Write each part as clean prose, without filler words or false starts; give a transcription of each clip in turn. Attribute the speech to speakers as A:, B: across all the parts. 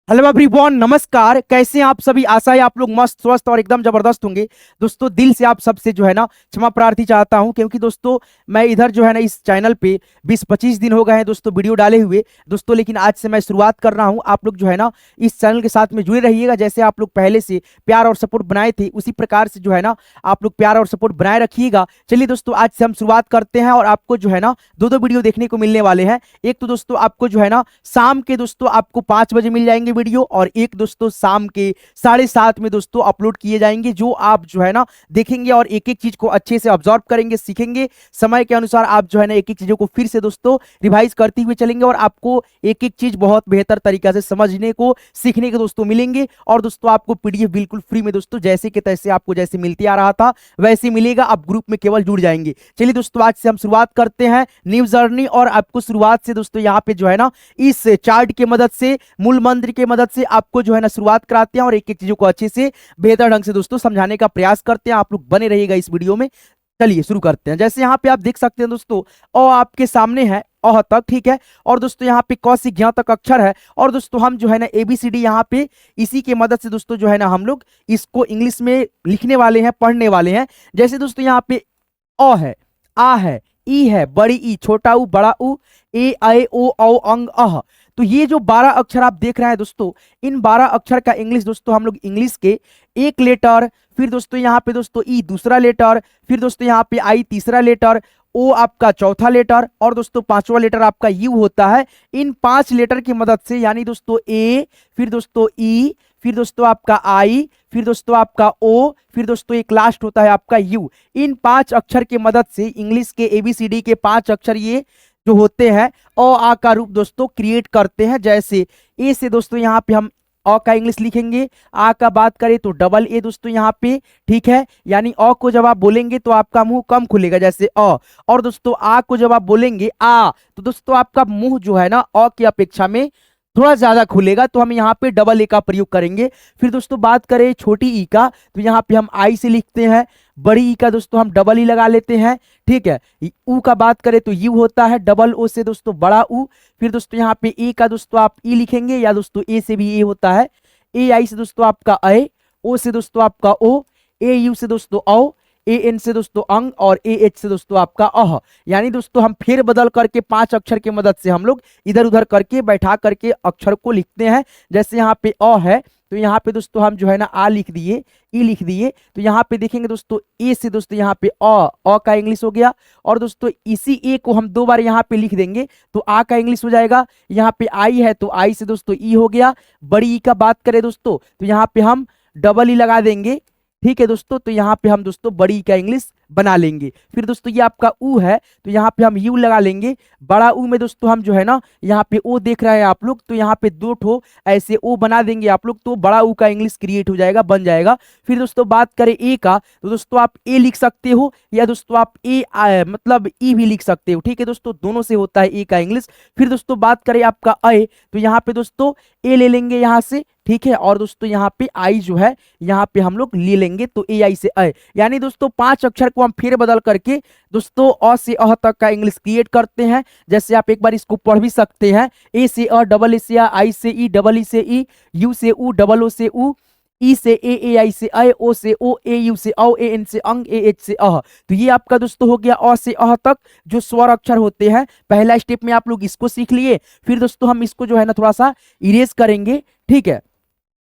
A: Hello everyone, नमस्कार। कैसे हैं आप सभी? आशा है आप लोग मस्त स्वस्थ और एकदम जबरदस्त होंगे। दोस्तों, दिल से आप सबसे जो है ना क्षमा प्रार्थी चाहता हूं, क्योंकि दोस्तों मैं इधर जो है ना इस चैनल पे 20-25 दिन हो गए हैं दोस्तों वीडियो डाले हुए दोस्तों। लेकिन आज से मैं शुरुआत कर रहा हूं। आप लोग जो है ना इस चैनल के साथ में जुड़े रहिएगा। जैसे आप लोग पहले से प्यार और सपोर्ट बनाए थे, उसी प्रकार से जो है ना आप लोग प्यार और सपोर्ट बनाए रखिएगा। चलिए दोस्तों, आज से हम शुरुआत करते हैं और आपको जो है ना दो दो वीडियो देखने को मिलने वाले हैं। एक तो दोस्तों आपको जो है ना शाम के दोस्तों आपको 5 बजे मिल जाएंगे वीडियो, और एक दोस्तों शाम के 7:30 में दोस्तों अपलोड किए जाएंगे, जो आप जो है ना देखेंगे और एक एक चीज को अच्छे से ऑब्जर्व करेंगे, सीखेंगे। समय के अनुसार आप जो है ना एक एक चीजों को फिर से दोस्तों रिवाइज करते हुए चलेंगे, और आपको एक एक चीज बहुत बेहतर तरीका से समझने को सीखने के दोस्तों मिलेंगे। और दोस्तों आपको पीडीएफ बिल्कुल फ्री में दोस्तों जैसे के तैसे आपको जैसे मिलती आ रहा था वैसे मिलेगा। आप ग्रुप में केवल जुड़ जाएंगे। चलिए दोस्तों, आज से हम शुरुआत करते हैं न्यू जर्नी, और आपको शुरुआत से दोस्तों यहाँ पे जो है ना इस चार्ट की मदद से, मूल मंत्र की मदद से आपको जो है ना शुरुआत कराते हैं, और एक एक चीजों को अच्छे से बेहतर ढंग से दोस्तों समझाने का प्रयास करते हैं। आप लोग बने रहिएगा इस वीडियो में। चलिए शुरू करते हैं। जैसे यहाँ पे आप देख सकते हैं दोस्तों, अ आपके सामने है, अह तक, ठीक है। और दोस्तों यहाँ पे क से ज्ञ तक अक्षर है, और दोस्तों हम जो है ना एबीसीडी यहाँ पे इसी की मदद से दोस्तों जो है ना हम लोग इसको इंग्लिश में लिखने वाले हैं, पढ़ने वाले हैं। जैसे दोस्तों यहाँ पे अ है, आ है, ई है, बड़ी ई, छोटा ऊ, बड़ा ऊ, ए आई ओ औ अंग अह। तो ये जो 12 अक्षर आप देख रहे हैं दोस्तों, इन 12 अक्षर का इंग्लिश दोस्तों हम लोग इंग्लिश के एक लेटर, फिर दोस्तों यहाँ पे दोस्तों ई दूसरा लेटर, फिर दोस्तों यहाँ पे आई तीसरा लेटर, ओ आपका चौथा लेटर, और दोस्तों पांचवा लेटर आपका यू होता है। इन 5 लेटर की मदद से, यानी दोस्तों ए, फिर दोस्तों ई, फिर दोस्तों आपका आई, फिर दोस्तों आपका ओ, फिर दोस्तों एक लास्ट होता है आपका यू। इन 5 अक्षर की मदद से इंग्लिश के एबीसीडी के 5 अक्षर ये जो होते हैं अ आ का रूप दोस्तों क्रिएट करते हैं। जैसे ए से दोस्तों यहाँ पे हम अ का इंग्लिश लिखेंगे, आ का बात करें तो डबल ए दोस्तों यहाँ पे, ठीक है। यानी अ को जब आप बोलेंगे तो आपका मुंह कम खुलेगा, जैसे अ। और दोस्तों आ को जब आप बोलेंगे आ, तो दोस्तों आपका मुंह जो है ना अ की अपेक्षा में थोड़ा ज्यादा खुलेगा, तो हम यहाँ पे डबल ए का प्रयोग करेंगे। फिर दोस्तों बात करें छोटी ई का, तो यहाँ पे हम आई से लिखते हैं। बड़ी ई का दोस्तों हम डबल ई लगा लेते हैं, ठीक है। ऊ का बात करें तो यू होता है, डबल ओ से दोस्तों बड़ा ऊ। फिर दोस्तों यहाँ पे ए का दोस्तों आप ई लिखेंगे, या दोस्तों ए से भी ए होता है। ए आई से दोस्तों आपका अ, ओ से दोस्तों आपका ओ, ए यू से दोस्तों औ, ए एन से दोस्तों अंग, और ए एच से दोस्तों आपका अह। यानी दोस्तों हम फेर बदल करके 5 अक्षर की मदद से हम लोग इधर उधर करके बैठा करके अक्षर को लिखते हैं। जैसे यहाँ पे अ है, तो यहाँ पे दोस्तों हम जो है ना आ लिख दिए, ई लिख दिए। तो यहाँ पे देखेंगे दोस्तों ए से दोस्तों यहाँ पे अ का इंग्लिश हो गया, और दोस्तों इसी ए को हम 2 बार यहाँ पे लिख देंगे तो आ का इंग्लिश हो जाएगा। यहाँ पे आई है तो आई से दोस्तों ई हो गया। बड़ी ई का बात करें दोस्तों, तो यहाँ पे हम डबल ई लगा देंगे, ठीक है दोस्तों। तो यहाँ पे हम दोस्तों बड़ी का इंग्लिश बना लेंगे। फिर दोस्तों ये आपका ऊ है, तो यहाँ पे हम यू लगा लेंगे। बड़ा ऊ में दोस्तों हम जो है ना यहाँ पे ओ देख रहे हैं आप लोग, तो यहाँ पे 2 ठो ऐसे ओ बना देंगे आप लोग, तो बड़ा ऊ का इंग्लिश क्रिएट हो जाएगा, बन जाएगा। फिर दोस्तों बात करें ए का, तो दोस्तों आप ए लिख सकते हो, या दोस्तों आप ए मतलब ई भी लिख सकते हो, ठीक है दोस्तों। दोनों से होता है ए का इंग्लिश। फिर दोस्तों बात करें आपका अ, तो यहाँ पे दोस्तों ए ले लेंगे यहाँ से, ठीक है। और दोस्तों यहाँ पे आई जो है यहाँ पे हम लोग ले लेंगे, तो ए आई से अ। यानी दोस्तों 5 अक्षर को हम फिर बदल करके दोस्तों अ से अह तक का इंग्लिश क्रिएट करते हैं। जैसे आप एक बार इसको पढ़ भी सकते हैं, ए से अ, डबल ए से आ, आई से ई, डबल ई से ई, यू से ऊ, डबल ओ से ऊ, ई से ए आई से अ, ओ से ओ, ए यू से औ, ए एन से अंग, ए एच से अह। तो ये आपका दोस्तों हो गया अ से अह तक जो स्वर अक्षर होते हैं। पहला स्टेप में आप लोग इसको सीख लिए। फिर दोस्तों हम इसको जो है ना थोड़ा सा इरेज करेंगे, ठीक है।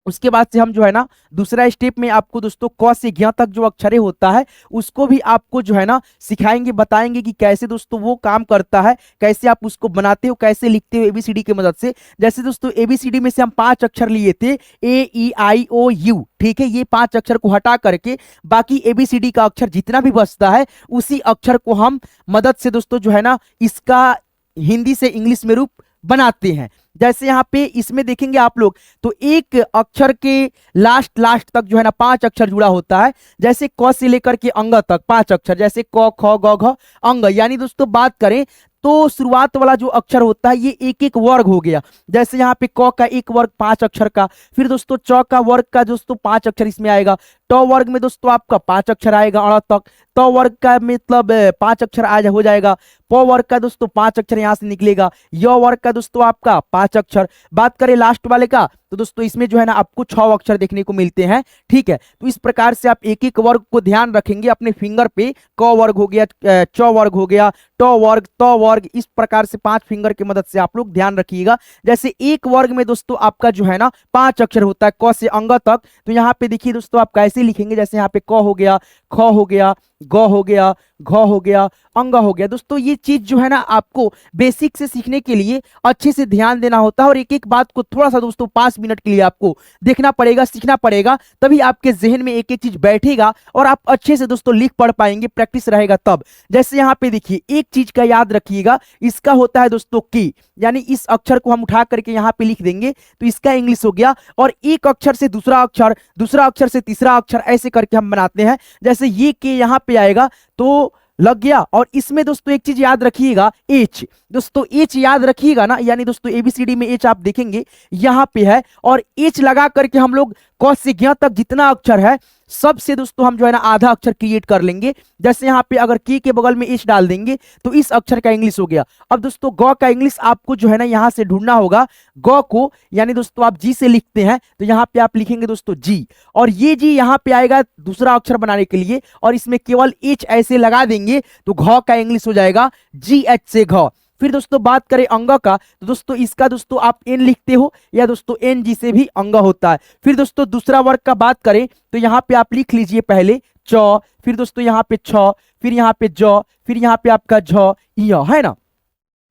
A: उसके बाद से हम जो है ना दूसरा स्टेप में आपको दोस्तों क से ज्ञ तक जो अक्षरे होता है उसको भी आपको जो है ना सिखाएंगे, बताएंगे कि कैसे दोस्तों वो काम करता है, कैसे आप उसको बनाते हो, कैसे लिखते हो एबीसीडी की मदद से। जैसे दोस्तों एबीसीडी में से हम 5 अक्षर लिए थे, ए ई आई ओ यू, ठीक है। ये 5 अक्षर को हटा करके बाकी एबीसीडी का अक्षर जितना भी बचता है उसी अक्षर को हम मदद से दोस्तों जो है ना इसका हिंदी से इंग्लिश में रूप बनाते हैं। जैसे यहाँ पे इसमें देखेंगे आप लोग, तो एक अक्षर के लास्ट तक जो है ना 5 अक्षर जुड़ा होता है। जैसे क से लेकर के अंग तक 5 अक्षर, जैसे क ख ग घ अंग। यानी दोस्तों बात करें तो शुरुआत वाला जो अक्षर होता है ये एक एक वर्ग हो गया। जैसे यहाँ पे क का एक वर्ग 5 अक्षर का, फिर दोस्तों च का वर्ग का दोस्तों 5 अक्षर इसमें आएगा, ट वर्ग में दोस्तों आपका 5 अक्षर आएगा अड़ तक। त वर्ग का मतलब 5 अक्षर हो जाएगा। प वर्ग का दोस्तों 5 अक्षर यहाँ से निकलेगा। य वर्ग का दोस्तों आपका 5 अक्षर। बात करें लास्ट वाले का तो दोस्तों इसमें जो है ना आपको 6 अक्षर देखने को मिलते हैं। ठीक है, तो इस प्रकार से आप एक एक वर्ग को ध्यान रखेंगे अपने फिंगर पे। क वर्ग हो गया, च वर्ग हो गया, ट वर्ग, त वर्ग, इस प्रकार से 5 फिंगर की मदद से आप लोग ध्यान रखिएगा। जैसे एक वर्ग में दोस्तों आपका जो है ना 5 अक्षर होता है क से अंग तक, तो यहाँ पे देखिए दोस्तों आप कैसे लिखेंगे, जैसे यहाँ पे क हो गया, ख हो गया, ग हो गया, घ हो गया, अंग हो गया। दोस्तों ये चीज जो है ना आपको बेसिक से सीखने के लिए अच्छे से ध्यान देना होता है और एक एक बात को थोड़ा सा दोस्तों 5 मिनट के लिए आपको देखना पड़ेगा, सीखना पड़ेगा, तभी आपके जहन में एक एक चीज बैठेगा और आप अच्छे से दोस्तों लिख पढ़ पाएंगे, प्रैक्टिस रहेगा तब। जैसे यहाँ पे देखिए एक चीज का याद रखिएगा, इसका होता है दोस्तों की, यानी इस अक्षर को हम उठा करके यहाँ पे लिख देंगे तो इसका इंग्लिश हो गया। और एक अक्षर से दूसरा अक्षर, दूसरा अक्षर से तीसरा अक्षर, ऐसे करके हम बनाते हैं। जैसे ये के यहाँ पे आएगा तो लग गया। और इसमें दोस्तों एक चीज याद रखिएगा, एच, दोस्तों एच याद रखिएगा ना, यानी दोस्तों एबीसीडी में एच आप देखेंगे यहाँ पे है और एच लगा करके हम लोग क से ज्ञ तक जितना अक्षर है सबसे दोस्तों हम जो है ना आधा अक्षर क्रिएट कर लेंगे। जैसे यहाँ पे अगर के बगल में एच डाल देंगे तो इस अक्षर का इंग्लिश हो गया। अब दोस्तों ग का इंग्लिश आपको जो है ना यहाँ से ढूंढना होगा। ग को यानी दोस्तों आप जी से लिखते हैं तो यहाँ पे आप लिखेंगे दोस्तों जी, और ये जी यहाँ पे आएगा दूसरा अक्षर बनाने के लिए और इसमें केवल एच ऐसे लगा देंगे तो घ का इंग्लिश हो जाएगा जी एच से घ। फिर दोस्तों बात करें अंग का तो दोस्तों इसका दोस्तों आप एन लिखते हो या दोस्तों एन जी से भी अंग होता है। फिर दोस्तों दूसरा वर्ग का बात करें तो यहाँ पे आप लिख लीजिए पहले च, फिर दोस्तों यहाँ पे छ, फिर यहाँ पे ज, फिर यहाँ पे आपका झ, य, है ना,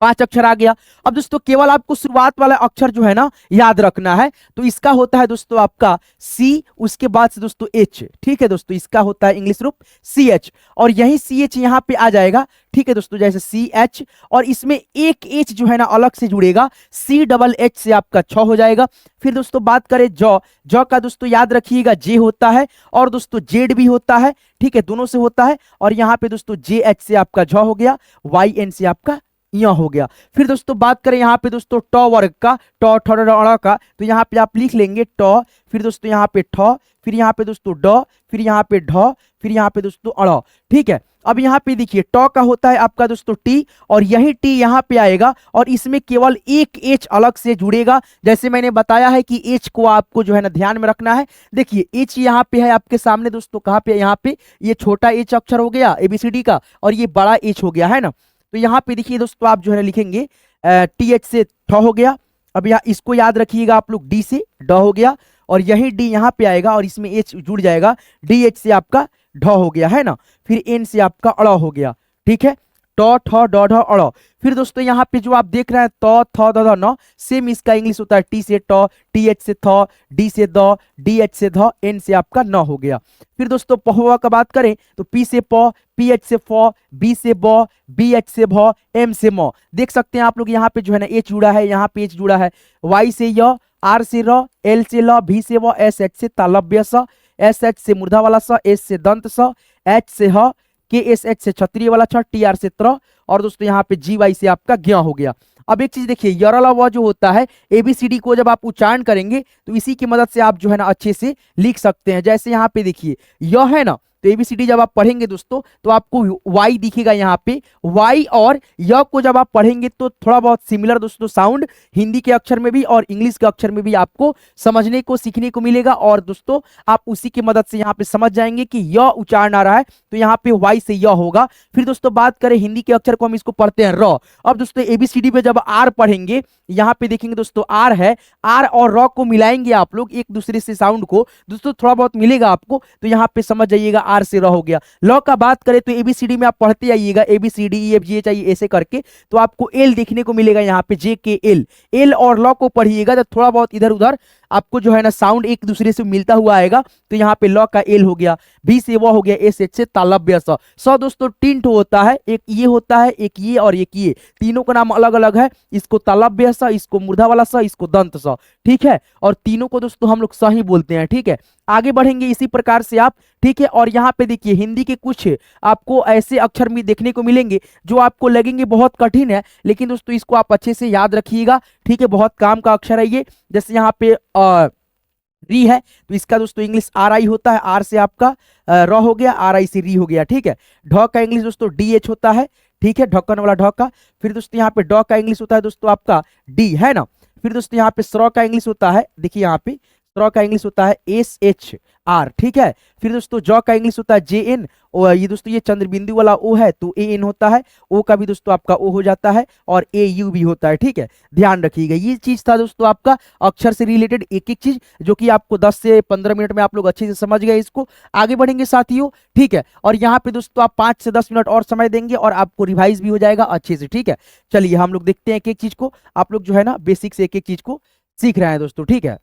A: 5 अक्षर आ गया। अब दोस्तों केवल आपको शुरुआत वाला अक्षर जो है ना याद रखना है, तो इसका होता है दोस्तों आपका सी, उसके बाद से दोस्तों एच। ठीक है दोस्तों, इसका होता है इंग्लिश रूप सी एच और यही सी एच यहाँ पे आ जाएगा। ठीक है दोस्तों, जैसे सी एच और इसमें एक एच जो है ना अलग से जुड़ेगा, सी डबल एच से आपका छ हो जाएगा। फिर दोस्तों बात करें ज, ज का दोस्तों याद रखिएगा जे होता है और दोस्तों जेड भी होता है। ठीक है, दोनों से होता है और यहाँ पे दोस्तों जे एच से आपका झ हो गया, वाई एन से आपका यह हो गया। फिर दोस्तों बात करें यहाँ पे दोस्तों ट वर्ग का, ट ठ ड ड़ का, तो यहाँ पे आप लिख लेंगे ट, फिर दोस्तों यहाँ पे ठ, फिर यहाँ पे दोस्तों ड, फिर यहाँ पे ढ, फिर यहाँ पे दोस्तों अड़। ठीक है, अब यहाँ पे देखिए ट का होता है आपका दोस्तों टी और यही टी यहाँ पे आएगा और इसमें केवल एक एच अलग से जुड़ेगा। जैसे मैंने बताया है कि एच को आपको जो है ना ध्यान में रखना है। देखिए एच यहाँ पे है आपके सामने दोस्तों, कहाँ पे, यहाँ पे ये छोटा एच अक्षर हो गया एबीसीडी का और ये बड़ा एच हो गया, है ना। तो यहाँ पे देखिए दोस्तों आप जो है लिखेंगे टी एच से ठ हो गया। अब यहाँ इसको याद रखिएगा आप लोग, डी से ड हो गया और यही डी यहाँ पे आएगा और इसमें एच जुड़ जाएगा, डी एच से आपका ढ हो गया, है ना। फिर एन से आपका अड़ हो गया। ठीक है, ट ठ ड ढ अड़। फिर दोस्तों यहाँ पे जो आप देख रहे हैं त थ द ध न, सेम इसका इंग्लिश होता है टी से ट, टी एच से थ, डी से द, डी एच से ध, एन से आपका न हो गया। फिर दोस्तों पहुआ का बात करें तो पी से प, पी एच से फ, बी से ब, बी एच से भ, एम से म। देख सकते हैं आप लोग यहाँ पे जो है ना एच जुड़ा है, यहाँ पे एच जुड़ा है, वाई से य, आर से र, एल से ल, भी से व, एस एच से तालव्य स, एस एच से मूर्धा वाला स, एस से दंत स, एच से ह, के एस एच से क्षत्रिय वाला छ, टी आर से त्र और दोस्तों यहाँ पे जी वाई से आपका ज्ञ हो गया। अब एक चीज देखिए, यरला व जो होता है एबीसीडी को जब आप उच्चारण करेंगे तो इसी की मदद से आप जो है ना अच्छे से लिख सकते हैं। जैसे यहाँ पे देखिए य है ना, तो एबीसीडी जब आप पढ़ेंगे दोस्तों तो आपको वाई दिखेगा यहाँ पे, वाई और य को जब आप पढ़ेंगे तो थोड़ा बहुत सिमिलर दोस्तों साउंड हिंदी के अक्षर में भी और इंग्लिश के अक्षर में भी आपको समझने को सीखने को मिलेगा और दोस्तों आप उसी की मदद से यहाँ पे समझ जाएंगे कि य उच्चारण आ रहा है तो यहाँ पे वाई से य होगा। फिर दोस्तों बात करें हिंदी के अक्षर को, हम इसको पढ़ते हैं र। अब दोस्तों एबीसीडी पे जब आर पढ़ेंगे, यहाँ पे देखेंगे दोस्तों आर है, आर और र को मिलाएंगे आप लोग एक दूसरे से, साउंड को दोस्तों थोड़ा बहुत मिलेगा आपको, तो यहाँ पे समझ जाइएगा आर से र हो गया। ल का बात करें तो एबीसीडी में आप पढ़ते आइएगा A B C D E F G H I ऐसे करके, तो आपको एल देखने को मिलेगा यहाँ पे, जे के एल, एल और ल को पढ़िएगा तो थोड़ा बहुत इधर उधर आपको जो है ना साउंड एक दूसरे से मिलता हुआ आएगा। तो यहाँ पे ल का एल हो गया, भी से वो हो गया, एस एच से तालव्य स। दोस्तों तीन ठो होता है, एक ये होता है, एक ये और एक ये, तीनों का नाम अलग अलग है। इसको तालव्य स, इसको मूर्धा वाला स, इसको दंत स। ठीक है, और तीनों को दोस्तों हम लोग स ही बोलते हैं। ठीक है, आगे बढ़ेंगे इसी प्रकार से आप। ठीक है, और यहाँ पे देखिए हिंदी के कुछ आपको ऐसे अक्षर भी देखने को मिलेंगे जो आपको लगेंगे बहुत कठिन है, लेकिन दोस्तों इसको आप अच्छे से याद रखिएगा। ठीक है, बहुत काम का अक्षर है ये। जैसे यहाँ पे री है तो इसका दोस्तों इंग्लिश आर आई होता है, आर से आपका रॉ हो गया, आर आई से री हो गया, ठीक है। ढ का इंग्लिश दोस्तों डी एच होता है, ठीक है, ढक्कन वाला ढ का। फिर दोस्तों यहाँ पे ड का इंग्लिश होता है दोस्तों आपका डी, है ना। फिर दोस्तों यहाँ पे स्र का इंग्लिश होता है, देखिए यहाँ पे स्र का इंग्लिश होता है एस एच आर, ठीक है। फिर दोस्तों ज का इंग्लिश होता है जे एन, ये दोस्तों ये चंद्र बिंदु वाला ओ है तो ए एन होता है, ओ का भी दोस्तों आपका ओ हो जाता है और ए यू भी होता है, ठीक है। ध्यान रखिएगा, ये चीज था दोस्तों आपका अक्षर से रिलेटेड एक एक चीज, जो कि आपको 10 से 15 मिनट में आप लोग अच्छे से समझ गए इसको। आगे बढ़ेंगे साथियों, ठीक है। और यहाँ पे दोस्तों आप 5 से 10 मिनट और समय देंगे और आपको रिवाइज भी हो जाएगा अच्छे से, ठीक है। चलिए हम लोग देखते हैं एक एक चीज को, आप लोग जो है ना बेसिक से एक एक चीज को सीख रहे हैं दोस्तों, ठीक है।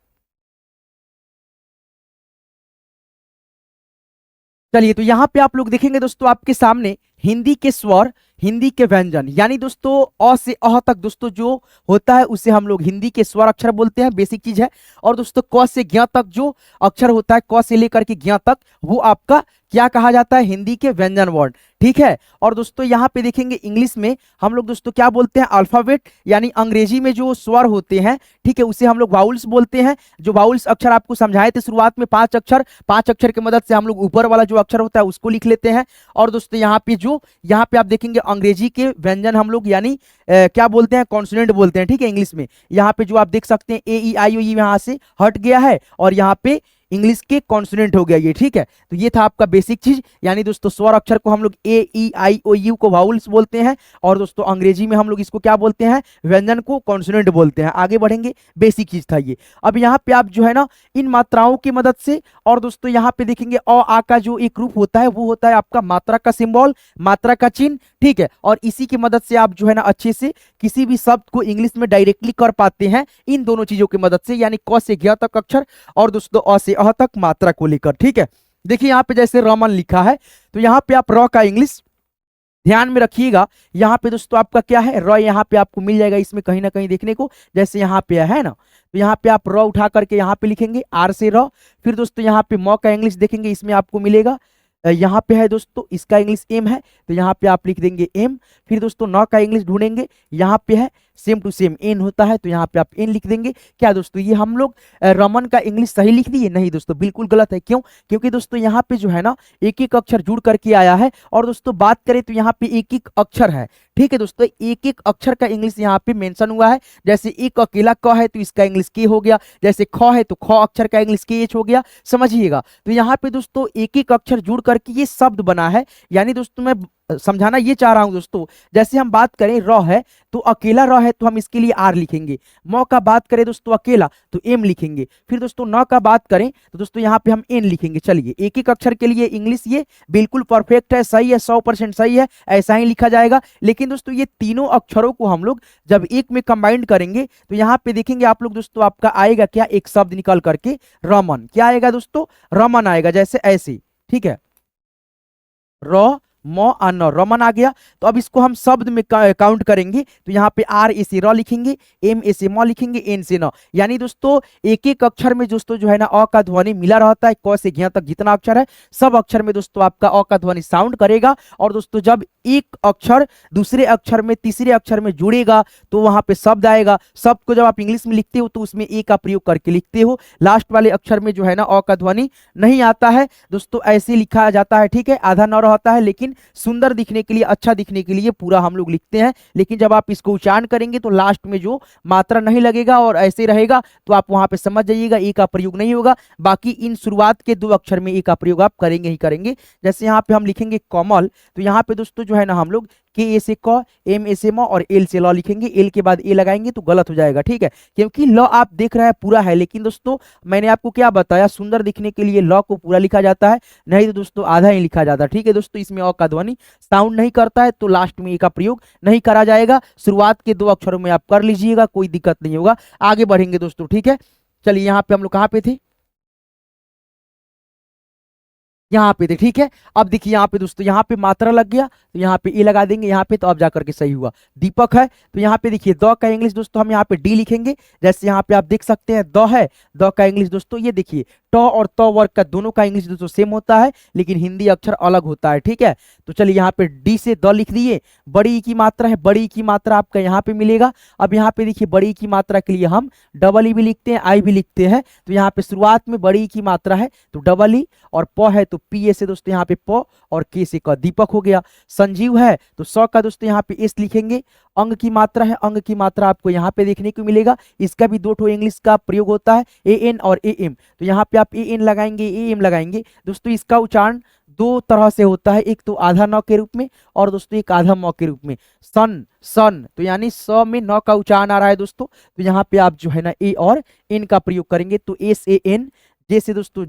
A: चलिए तो यहाँ पे आप लोग देखेंगे दोस्तों आपके सामने हिंदी के स्वर, हिंदी के व्यंजन, यानी दोस्तों अ से अह तक दोस्तों जो होता है उसे हम लोग हिंदी के स्वर अक्षर बोलते हैं, बेसिक चीज है। और दोस्तों क से ज्ञ तक जो अक्षर होता है, क से लेकर के ज्ञ तक, वो आपका क्या कहा जाता है, हिंदी के व्यंजन वर्ड, ठीक है। और दोस्तों यहाँ पे देखेंगे इंग्लिश में हम लोग दोस्तों क्या बोलते हैं, अल्फाबेट, यानी अंग्रेजी में जो स्वर होते हैं, ठीक है, उसे हम लोग वाउल्स बोलते हैं। जो वाउल्स अक्षर आपको समझाए थे शुरुआत में, 5 अक्षर, 5 अक्षर की मदद से हम लोग ऊपर वाला जो अक्षर होता है उसको लिख लेते हैं। और दोस्तों यहाँ पे आप देखेंगे अंग्रेजी के व्यंजन हम लोग यानी क्या बोलते हैं, कॉन्सोनेंट बोलते हैं, ठीक है, इंग्लिश में। यहाँ पे जो आप देख सकते हैं ए ई आई ओ यू यहाँ से हट गया है और यहाँ पे इंग्लिश के कॉन्सोनेंट हो गया ये, ठीक है। तो ये था आपका बेसिक चीज, यानी दोस्तों स्वर अक्षर को हम लोग ए ई आई ओ यू को वाउल्स बोलते हैं और दोस्तों अंग्रेजी में हम लोग इसको क्या बोलते हैं, व्यंजन को कॉन्सोनेंट बोलते हैं। आगे बढ़ेंगे, बेसिक चीज था ये। अब यहाँ पे आप जो है ना इन मात्राओं की मदद से, और दोस्तों यहाँ पे देखेंगे अ आ का जो एक रूप होता है वो होता है आपका मात्रा का सिंबल, मात्रा का चिन्ह, ठीक है। और इसी की मदद से आप जो है ना अच्छे से किसी भी शब्द को इंग्लिश में डायरेक्टली कर पाते हैं इन दोनों चीजों की मदद से, यानी क से ज्ञ तक अक्षर और दोस्तों अ से अह तक मात्रा को लेकर, ठीक है। देखिए यहाँ पे जैसे रमन लिखा है तो यहाँ पे आप र का इंग्लिश ध्यान में रखिएगा। यहाँ पे दोस्तों आपका क्या है, र यहाँ पे आपको मिल जाएगा इसमें कहीं ना कहीं देखने को, जैसे यहाँ पे है ना, तो यहाँ पे आप र उठा करके यहाँ पे लिखेंगे आर से र। फिर दोस्तों यहाँ पे म का इंग्लिश देखेंगे, इसमें आपको मिलेगा यहाँ पे है दोस्तों इसका इंग्लिश एम है तो यहाँ पे आप लिख देंगे एम। फिर दोस्तों न का इंग्लिश ढूंढेंगे, यहाँ पे है सेम टू सेम एन होता है तो यहाँ पे आप एन लिख देंगे। क्या दोस्तों ये हम लोग रमन का इंग्लिश सही लिख दिए? नहीं दोस्तों, बिल्कुल गलत है। क्यों? क्योंकि दोस्तों यहाँ पे जो है ना एक एक अक्षर जुड़ करके आया है और दोस्तों बात करें तो यहाँ पे एक एक अक्षर है, ठीक है दोस्तों, एक एक अक्षर का इंग्लिश यहाँ पे मेंशन हुआ है। जैसे एक अकेला क है तो इसका इंग्लिश के हो गया, जैसे ख है तो ख अक्षर का इंग्लिश के एच हो गया, समझिएगा। तो यहाँ पे दोस्तों एक एक अक्षर जुड़ करके ये शब्द बना है, यानी दोस्तों मैं समझाना ये चाह रहा हूं दोस्तों, जैसे हम बात करें र है तो अकेला र है तो हम इसके लिए आर लिखेंगे, म का बात करें दोस्तों अकेला तो एम लिखेंगे, फिर दोस्तों न का बात करें तो दोस्तों यहाँ पे हम एन लिखेंगे। चलिए एक एक अक्षर के लिए इंग्लिश ये बिल्कुल परफेक्ट है, सही है, 100% सही है, ऐसा ही लिखा जाएगा। लेकिन दोस्तों ये तीनों अक्षरों को हम लोग जब एक में कंबाइंड करेंगे तो यहाँ पे देखेंगे आप लोग दोस्तों आपका आएगा क्या, एक शब्द निकल करके रमन। क्या आएगा दोस्तों? रमन आएगा, जैसे ऐसे, ठीक है, र म आ न, रमन आ गया। तो अब इसको हम शब्द में काउंट करेंगे तो यहाँ पे आर ए से र लिखेंगे, एम ए से म लिखेंगे, एन से न, यानी दोस्तों एक एक अक्षर में दोस्तों जो है ना अ का ध्वनि मिला रहता है। क से ज्ञ तक जितना अक्षर है सब अक्षर में दोस्तों आपका अ का ध्वनि साउंड करेगा। और दोस्तों जब एक अक्षर दूसरे अक्षर में तीसरे अक्षर में जुड़ेगा तो वहां पे शब्द आएगा। शब्द को जब आप इंग्लिश में लिखते हो तो उसमें ए का प्रयोग करके लिखते हो, लास्ट वाले अक्षर में जो है ना अ का ध्वनि नहीं आता है दोस्तों, ऐसे लिखा जाता है, ठीक है, आधा न रहता है, लेकिन सुंदर दिखने के लिए, अच्छा दिखने के लिए पूरा हम लोग लिखते हैं। लेकिन जब आप इसको उच्चारण करेंगे तो लास्ट में जो मात्रा नहीं लगेगा और ऐसे रहेगा तो आप वहां पे समझ जाइएगा ए का प्रयोग नहीं होगा। बाकी इन शुरुआत के 2 अक्षर में ए का प्रयोग आप करेंगे ही करेंगे। जैसे यहाँ पे हम लिखेंगे कमल तो यहाँ पे दोस्तों जो है ना हम लोग के ए से क, एम ए से म और एल से ल लिखेंगे, एल के बाद ए लगाएंगे तो गलत हो जाएगा, ठीक है, क्योंकि ल आप देख रहे हैं पूरा है। लेकिन दोस्तों मैंने आपको क्या बताया, सुंदर दिखने के लिए ल को पूरा लिखा जाता है, नहीं तो दोस्तों आधा ही लिखा जाता है, ठीक है दोस्तों। इसमें अ का ध्वनि साउंड नहीं करता है तो लास्ट में ए का प्रयोग नहीं करा जाएगा। शुरुआत के 2 अक्षरों में आप कर लीजिएगा, कोई दिक्कत नहीं होगा। आगे बढ़ेंगे दोस्तों, ठीक है। चलिए यहाँ पे हम लोग कहाँ पे थे, यहाँ पे थे, ठीक है। अब देखिए यहाँ पे दोस्तों, यहाँ पे मात्रा लग गया तो यहाँ पे ए लगा देंगे यहाँ पे, तो अब जाकर के सही हुआ। दीपक है तो यहाँ पे देखिए द का इंग्लिश दोस्तों हम यहाँ पे डी लिखेंगे, जैसे यहाँ पे आप देख सकते हैं द है, द का इंग्लिश दोस्तों ये देखिए ट और त वर्ग का दोनों का इंग्लिश दोस्तों सेम होता है, लेकिन हिंदी अक्षर अलग होता है, ठीक है। तो चलिए यहाँ पे डी से द लिख दिए। बड़ी ई की मात्रा है, बड़ी ई की मात्रा आपका यहाँ पे मिलेगा। अब यहाँ पे देखिए बड़ी ई की मात्रा के लिए हम डबल ई भी लिखते हैं, आई भी लिखते हैं। तो यहाँ पे शुरुआत में बड़ी ई की मात्रा है तो डबल ई, और प है तो पी ए से दोस्तों यहाँ पे प, और के से क, दीपक हो गया। संजीव है तो स का दोस्तों यहाँ पे एस लिखेंगे। अंग की मात्रा है, अंग की मात्रा आपको यहाँ पे देखने को मिलेगा, इसका भी दो ठो इंग्लिश का प्रयोग होता है, ए एन और ए एम। तो यहाँ पे आप ए एन लगाएंगे, ए एम लगाएंगे दोस्तों। इसका उच्चारण दो तरह से होता है, एक तो आधा न के रूप में और दोस्तों एक आधा म के रूप में। सन, सन तो यानी स में न का उच्चारण आ रहा है दोस्तों, तो यहाँ पे आप जो है ना ए और एन का प्रयोग करेंगे, तो एस ए एन। जैसे दोस्तों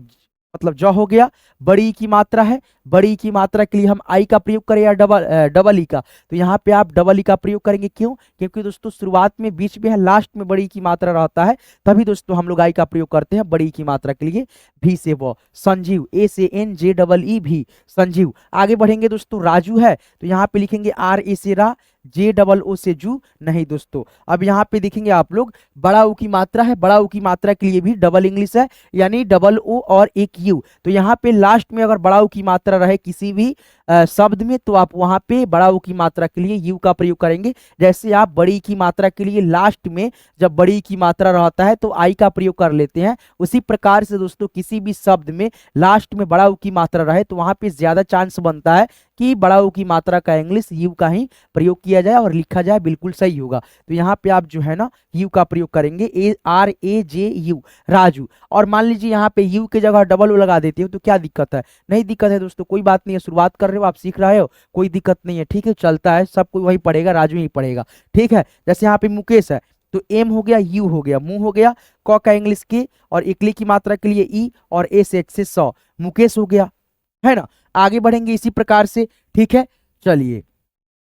A: मतलब ज हो गया। बड़ी की मात्रा है, बड़ी की मात्रा के लिए हम आई का प्रयोग करें या डबल ई का, तो यहाँ पे आप डबल ई का प्रयोग करेंगे। क्यों? क्योंकि दोस्तों शुरुआत में, बीच में है, लास्ट में बड़ी की मात्रा रहता है, तभी दोस्तों हम लोग आई का प्रयोग करते हैं बड़ी की मात्रा के लिए। भी से वो। संजीव, ए से एन जे डबल ई भी, संजीव। आगे बढ़ेंगे दोस्तों, राजू है तो यहाँ पे लिखेंगे आर ए से रा, जे डबल ओ से जू नहीं दोस्तों। अब यहाँ पे देखेंगे आप लोग बड़ा ऊ की मात्रा है, बड़ा ऊ की मात्रा के लिए भी डबल इंग्लिश है, यानी डबल ओ और एक यू। तो यहाँ पे लास्ट में अगर बड़ा ऊ की मात्रा रहे किसी भी शब्द में, तो आप वहां पे बड़ा ऊ की मात्रा के लिए यू का प्रयोग करेंगे। जैसे आप बड़ी की मात्रा के लिए लास्ट में जब बड़ी की मात्रा रहता है तो आई का प्रयोग कर लेते हैं, उसी प्रकार से दोस्तों किसी भी शब्द में लास्ट में बड़ा ऊ की मात्रा रहे तो वहां पे ज्यादा चांस बनता है कि बड़ा ऊ की मात्रा का इंग्लिश यू का ही प्रयोग किया जाए और लिखा जाए, बिल्कुल सही होगा। तो यहाँ पे आप जो है ना यू का प्रयोग करेंगे, A R A J you, Raju. और मान लीजिए यहाँ पे यू के जगह डबल ओ लगा देते हो तो क्या दिक्कत है? नहीं दिक्कत है दोस्तों, कोई बात नहीं है, शुरुआत कर रहे हो, आप सीख रहे हो, कोई दिक्कत नहीं है, ठीक है, चलता है, सब कोई वही पढ़ेगा, राजू ही पढ़ेगा, ठीक है। जैसे यहाँ पे मुकेश है तो एम हो गया, यू हो गया, मुंह हो गया, क का इंग्लिश के, और इकली की मात्रा के लिए ई, और एस एच से सौ, मुकेश हो गया, है ना। आगे बढ़ेंगे इसी प्रकार से, ठीक है। चलिए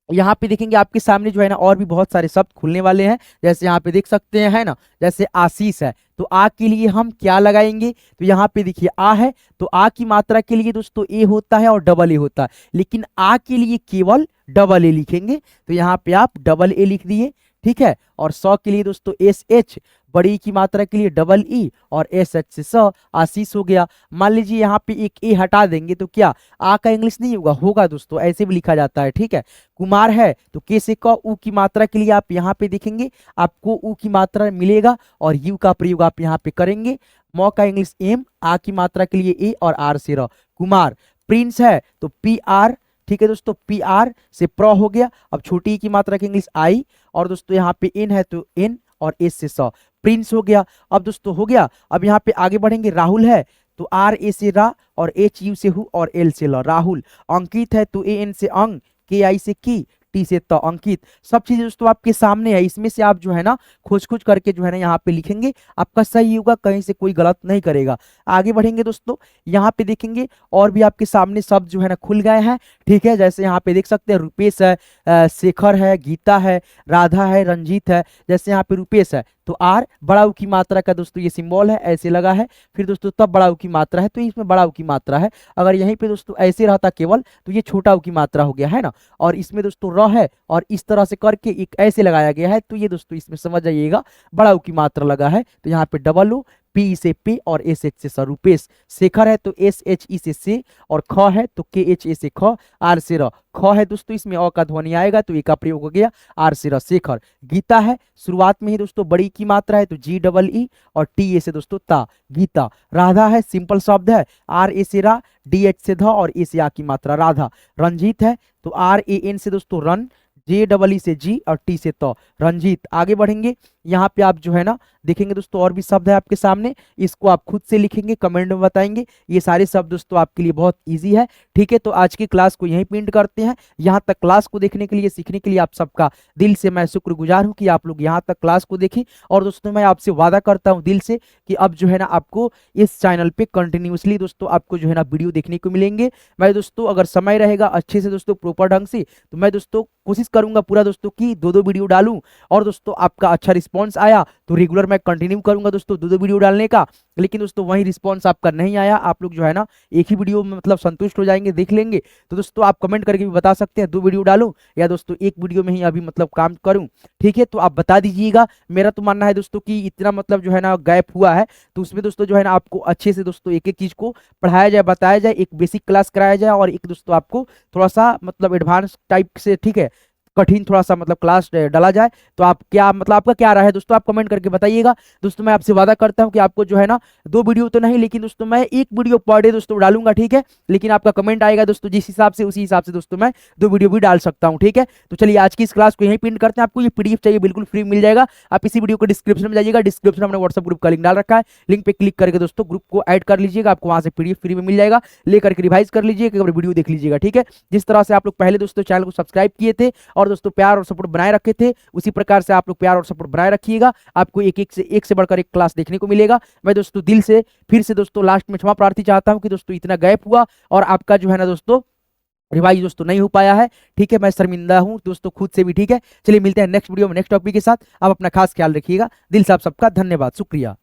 A: यहाँ पे देखेंगे आपके सामने जो है ना और भी बहुत सारे शब्द खुलने वाले हैं, जैसे यहाँ पे देख सकते हैं, है ना। जैसे आशीष है तो आ के लिए हम क्या लगाएंगे? तो यहाँ पे देखिए आ है तो आ की मात्रा के लिए दोस्तों ए होता है और डबल ए होता है, लेकिन आ के लिए केवल डबल ए लिखेंगे, तो यहाँ पे आप डबल ए लिख दिए, ठीक है। और सौ के लिए दोस्तों एस एच, बड़ी की मात्रा के लिए डबल ई, और एस एच से सौ, आशीष हो गया। मान लीजिए यहाँ पे एक ए हटा देंगे तो क्या आ का इंग्लिश नहीं होगा? होगा दोस्तों, ऐसे भी लिखा जाता है, ठीक है। कुमार है तो के से क, ऊ की मात्रा के लिए आप यहाँ पे देखेंगे आपको ऊ की मात्रा मिलेगा और यू का प्रयोग आप यहाँ पे करेंगे। मौ का इंग्लिश एम, आ की मात्रा के लिए ए, और आर से र, कुमार। प्रिंस है तो पी आर, ठीक है दोस्तों, पी आर से प्र हो गया। अब छोटी की मात्रा की इंग्लिश आई, और दोस्तों यहाँ पे एन है तो एन, और एस से सौ, प्रिंस हो गया। अब दोस्तों हो गया। अब यहाँ पे आगे बढ़ेंगे, राहुल है तो आर ए से रा, और एच यू से हु, और एल से ल, राहुल। अंकित है तो ए एन से अंग, के आई से की, टी से त, अंकित। सब चीजें दोस्तों आपके सामने है, इसमें से आप जो है ना खोज खोज करके जो है ना यहाँ पे लिखेंगे, आपका सही होगा, कहीं से कोई गलत नहीं करेगा। आगे बढ़ेंगे दोस्तों, यहाँ पे देखेंगे और भी आपके सामने शब्द जो है ना खुल गए हैं, ठीक है। जैसे यहाँ पे देख सकते हैं रुपेश है, शेखर है, गीता है, राधा है, रंजीत है। जैसे यहाँ पे रुपेश है तो आर, बड़ा ऊ की मात्रा का दोस्तों ये सिंबल है, ऐसे लगा है, फिर दोस्तों तब बड़ा ऊ की मात्रा है तो इसमें बड़ा ऊ की मात्रा है। अगर यहीं पे दोस्तों ऐसे रहता केवल तो ये छोटा ऊ की मात्रा हो गया, है ना। और इसमें दोस्तों र है और इस तरह से करके एक ऐसे लगाया गया है, तो ये दोस्तों इसमें समझ जाइएगा बड़ा ऊ की मात्रा लगा है, तो यहाँ पे डबल ओ, पी से पे, और एस एच से स, रुपेश। शेखर है तो एस एच ई से, और ख है तो के एच ए से ख, आर से र, ख है दोस्तों इसमें अ का ध्वनि आएगा तो ए का प्रयोग हो गया, आर से र, शेखर। गीता है शुरुआत में ही दोस्तों बड़ी की मात्रा है तो जी डबल ई, और टी ए से दोस्तों ता, गीता। राधा है सिंपल शब्द है, आर ए से रा, डी एच से ध, और ए से आ की मात्रा, राधा। रंजीत है तो आर ए एन से दोस्तों रन, जे डबल ई से जी, और टी से तो, रंजीत। आगे बढ़ेंगे, यहाँ पे आप जो है ना देखेंगे दोस्तों और भी शब्द है आपके सामने, इसको आप खुद से लिखेंगे, कमेंट में बताएंगे। ये सारे शब्द दोस्तों आपके लिए बहुत इजी है, ठीक है। तो आज की क्लास को यहीं पिंड करते हैं। यहाँ तक क्लास को देखने के लिए, सीखने के लिए आप सबका दिल से मैं शुक्रगुजार हूँ कि आप लोग यहाँ तक क्लास को देखें। और दोस्तों मैं आपसे वादा करता हूँ दिल से कि अब जो है ना आपको इस चैनल पे कंटिन्यूसली दोस्तों आपको जो है ना वीडियो देखने को मिलेंगे। मैं दोस्तों अगर समय रहेगा अच्छे से दोस्तों प्रॉपर ढंग से, तो मैं दोस्तों कोशिश करूंगा पूरा दोस्तों की 2-2 वीडियो डालूं, और दोस्तों आपका अच्छा रिस्पॉन्स रिस्पॉन्स आया तो रेगुलर मैं कंटिन्यू करूंगा दोस्तों दो वीडियो डालने का। लेकिन दोस्तों वही रिस्पॉन्स आपका नहीं आया, आप लोग जो है ना एक ही वीडियो में मतलब संतुष्ट हो जाएंगे, देख लेंगे, तो दोस्तों आप कमेंट करके भी बता सकते हैं 2 वीडियो डालूं या दोस्तों एक वीडियो में ही अभी मतलब काम करूं। ठीक है, तो आप बता दीजिएगा। मेरा तो मानना है दोस्तों कि इतना मतलब जो है ना गैप हुआ है, तो उसमें दोस्तों जो है ना आपको अच्छे से दोस्तों एक एक चीज को पढ़ाया जाए, बताया जाए, एक बेसिक क्लास कराया जाए और एक दोस्तों आपको थोड़ा सा मतलब एडवांस टाइप से, ठीक है, कठिन थोड़ा सा मतलब क्लास डाला जाए। तो आप क्या मतलब आपका क्या राय है दोस्तों, आप कमेंट करके बताइएगा। दोस्तों मैं आपसे वादा करता हूं कि आपको जो है ना 2 वीडियो तो नहीं, लेकिन दोस्तों मैं एक वीडियो पर डे दोस्तों डालूंगा। ठीक है, लेकिन आपका कमेंट आएगा दोस्तों जिस हिसाब से, उसी हिसाब से दोस्तों मैं 2 वीडियो भी डाल सकता हूं। ठीक है, तो चलिए आज की इस क्लास को यहीं पिन करते हैं। आपको ये पीडीएफ चाहिए बिल्कुल फ्री मिल जाएगा, आप इसी वीडियो को डिस्क्रिप्शन में जाइएगा, डिस्क्रिप्शन में हमने व्हाट्सएप ग्रुप का लिंक डाल रखा है, लिंक पे क्लिक करके दोस्तों ग्रुप को ऐड कर लीजिएगा, आपको वहां से पीडीएफ फ्री में मिल जाएगा, लेकर के रिवाइज कर लीजिएगा, वीडियो देख लीजिएगा। ठीक है, जिस तरह से आप लोग पहले दोस्तों चैनल को सब्सक्राइब किए थे और दोस्तों प्यार और सपोर्ट बनाए रखे थे, उसी प्रकार से आप लोग प्यार और सपोर्ट बनाए रखिएगा। आपको एक से बढ़कर एक क्लास देखने को मिलेगा। मैं दोस्तों दिल से फिर से दोस्तों लास्ट में क्षमा प्रार्थी चाहता हूं कि दोस्तों इतना गैप हुआ और आपका जो है ना दोस्तों रिवाइज दोस्तों नहीं हो पाया है। ठीक है, मैं शर्मिंदा हूं दोस्तों खुद से भी। ठीक है, चलिए मिलते हैं नेक्स्ट वीडियो में नेक्स्ट टॉपिक के साथ। आप अपना खास ख्याल रखिएगा। दिल से आप सबका धन्यवाद, शुक्रिया।